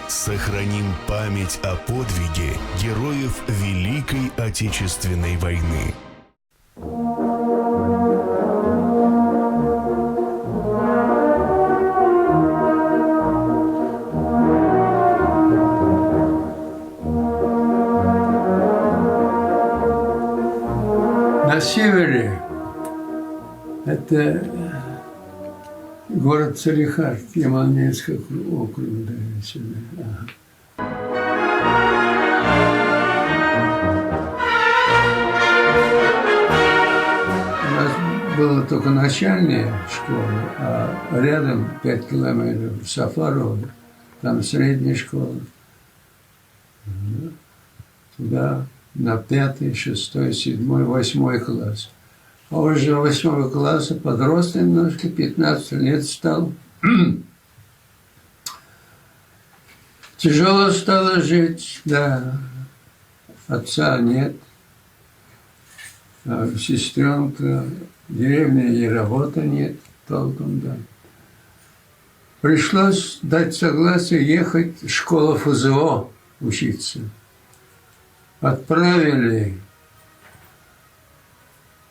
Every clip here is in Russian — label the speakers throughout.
Speaker 1: Сохраним память о подвиге героев Великой Отечественной войны.
Speaker 2: На севере это город Салехард, Ямал-Ненецкого округа. У нас была только начальная школа, а рядом 5 километров Сафарово, там средняя школа. Туда на 5, 6, 7, 8 класс. А уже 8 класса подрос немножко, 15 лет стал. Тяжело стало жить, да. Отца нет. А сестренка, в деревне и работы нет толком, да. Пришлось дать согласие ехать в школу ФЗО учиться. Отправили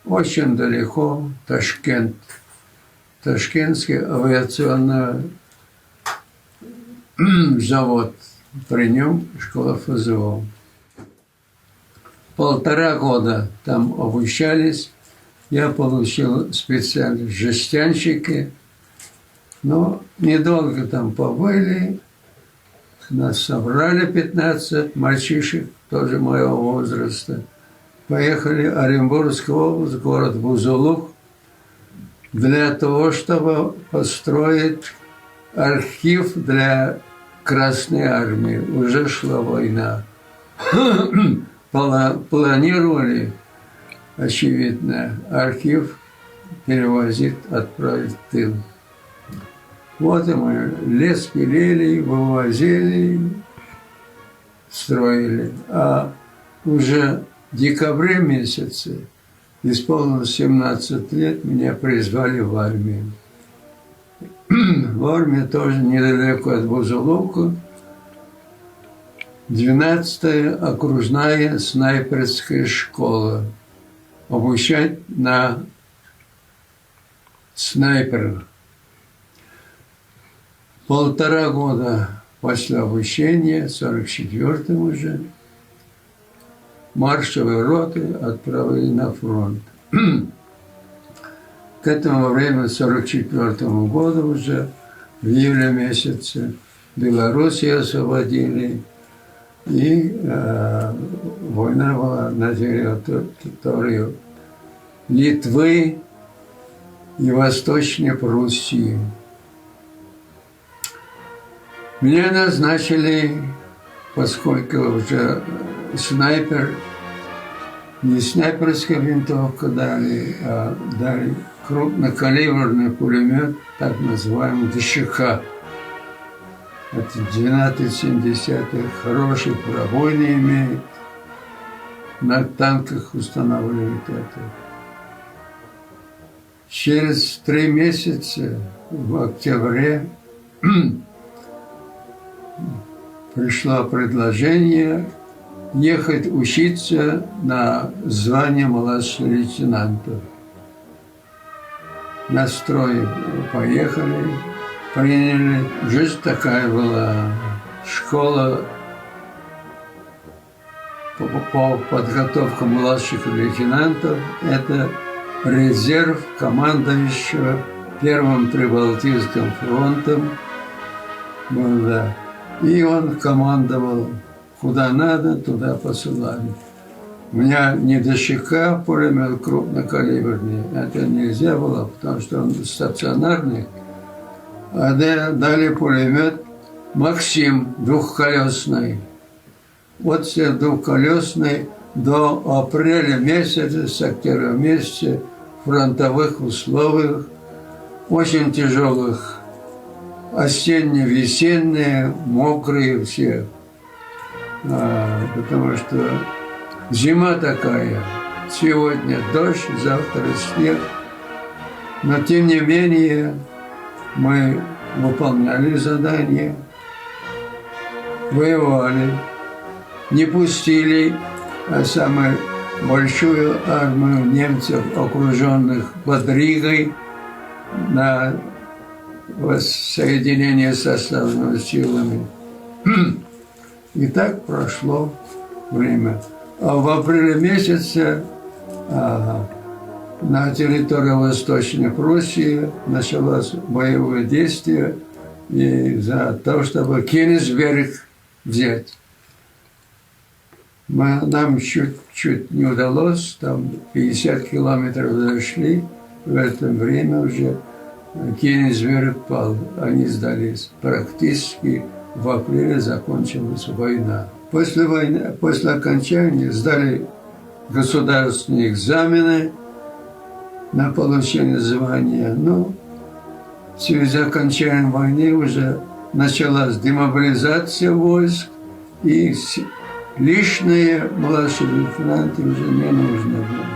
Speaker 2: очень далеко, Ташкент. Ташкентский авиационный завод. При нем школа ФЗО. 1,5 года там обучались. Я получил специальность жестянщики. Но недолго там побыли. Нас собрали 15 мальчишек, тоже моего возраста. Поехали в Оренбургскую область, город Бузулук, для того, чтобы построить архив для Красной Армии. Уже шла война. Планировали, очевидно, архив перевозить, отправить в тыл. Вот и мы лес пилили, вывозили, строили. А уже в декабре месяце, исполнилось 17 лет, меня призвали в армию. В армии тоже недалеко от Бузулука. 12-я окружная снайперская школа. Обучать на снайперов. 1,5 года после обучения, в 44-м уже, маршевые роты отправили на фронт. К этому времени, в 44-му году уже, в июле месяце, Белоруссию освободили, и война была на территории Литвы и Восточной Пруссии. Меня назначили, поскольку уже снайпер, не снайперская винтовка дали, а дали крупнокалиберный пулемет, так называемый ДШК. Это 12,7, хороший пробойный имеет, на танках устанавливают это. Через 3 месяца, в октябре, пришло предложение ехать учиться на звание младшего лейтенанта. На строй поехали, приняли. Жизнь такая была. Школа по подготовке младших лейтенантов. Это резерв командующего Первым Прибалтийским фронтом. Да. И он командовал, куда надо, туда посылали. У меня не ДШК пулемет крупнокалиберный, это нельзя было, потому что он стационарный. А дали пулемет Максим двухколесный. Вот все двухколесный до апреля месяца, с октября месяца, в фронтовых условиях, очень тяжелых. Осенние, весенние, мокрые все. Потому что зима такая. Сегодня дождь, завтра снег. Но тем не менее мы выполняли задание. воевали, не пустили самую большую армию немцев, окруженных под Ригой, на воссоединение с основными силами. И так прошло время. А в апреле месяце на территории Восточной Пруссии началось боевое действие и за то, чтобы Кёнигсберг взять. Нам чуть-чуть не удалось, там 50 километров зашли, в это время уже Кёнигсберг пал, они сдались. Практически в апреле закончилась война. После войны, после окончания сдали государственные экзамены на получение звания. Но в связи с окончанием войны уже началась демобилизация войск, и лишние младшие лейтенанты уже не нужны были.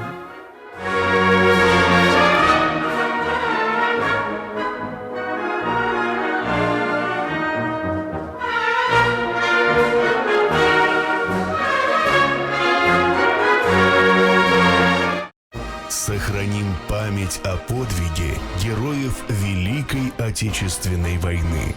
Speaker 1: Сохраним память о подвиге героев Великой Отечественной войны.